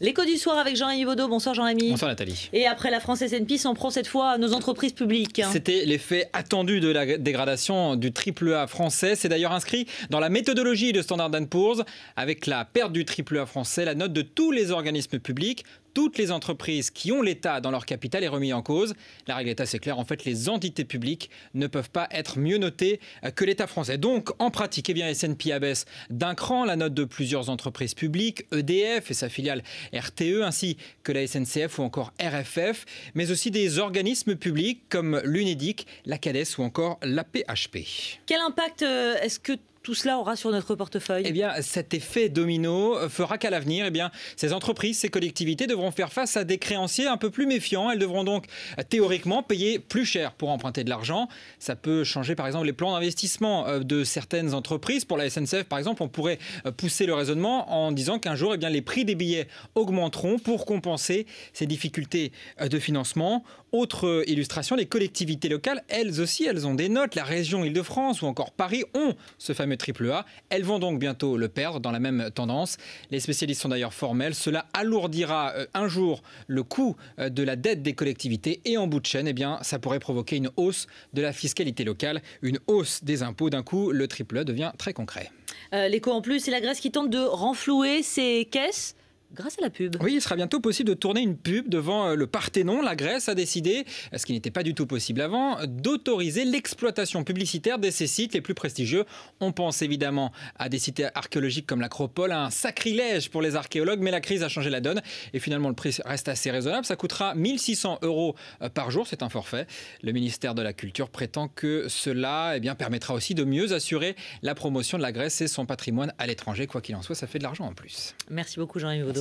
L'écho du soir avec Jean-Rémy Baudot. Bonsoir Jean-Rémy. Bonsoir Nathalie. Et après la France S&P s'en prend cette fois à nos entreprises publiques. C'était l'effet attendu de la dégradation du AAA français. C'est d'ailleurs inscrit dans la méthodologie de Standard & Poor's. Avec la perte du AAA français, la note de tous les organismes publics, toutes les entreprises qui ont l'État dans leur capital est remise en cause. La règle est assez claire. En fait, les entités publiques ne peuvent pas être mieux notées que l'État français. Donc, en pratique, eh bien, S&P abaisse d'un cran la note de plusieurs entreprises publiques, EDF et sa filiale RTE, ainsi que la SNCF ou encore RFF, mais aussi des organismes publics comme l'UNEDIC, la CADES ou encore la PHP. Quel impact est-ce que tout cela aura sur notre portefeuille? Eh bien, cet effet domino fera qu'à l'avenir, eh bien, ces entreprises, ces collectivités devront faire face à des créanciers un peu plus méfiants. Elles devront donc théoriquement payer plus cher pour emprunter de l'argent. Ça peut changer par exemple les plans d'investissement de certaines entreprises. Pour la SNCF, par exemple, on pourrait pousser le raisonnement en disant qu'un jour, eh bien, les prix des billets augmenteront pour compenser ces difficultés de financement. Autre illustration, les collectivités locales, elles aussi, elles ont des notes. La région Île-de-France ou encore Paris ont ce fameux AAA. Elles vont donc bientôt le perdre dans la même tendance. Les spécialistes sont d'ailleurs formels. Cela alourdira un jour le coût de la dette des collectivités et en bout de chaîne, eh bien, ça pourrait provoquer une hausse de la fiscalité locale, une hausse des impôts. D'un coup, le AAA devient très concret. L'écho en plus, c'est la Grèce qui tente de renflouer ses caisses grâce à la pub. Oui, il sera bientôt possible de tourner une pub devant le Parthénon. La Grèce a décidé, ce qui n'était pas du tout possible avant, d'autoriser l'exploitation publicitaire de ses sites les plus prestigieux. On pense évidemment à des sites archéologiques comme l'Acropole, un sacrilège pour les archéologues, mais la crise a changé la donne et finalement le prix reste assez raisonnable. Ça coûtera 1 600 € par jour, c'est un forfait. Le ministère de la Culture prétend que cela permettra aussi de mieux assurer la promotion de la Grèce et son patrimoine à l'étranger. Quoi qu'il en soit, ça fait de l'argent en plus. Merci beaucoup Jean-Rémy Baudot.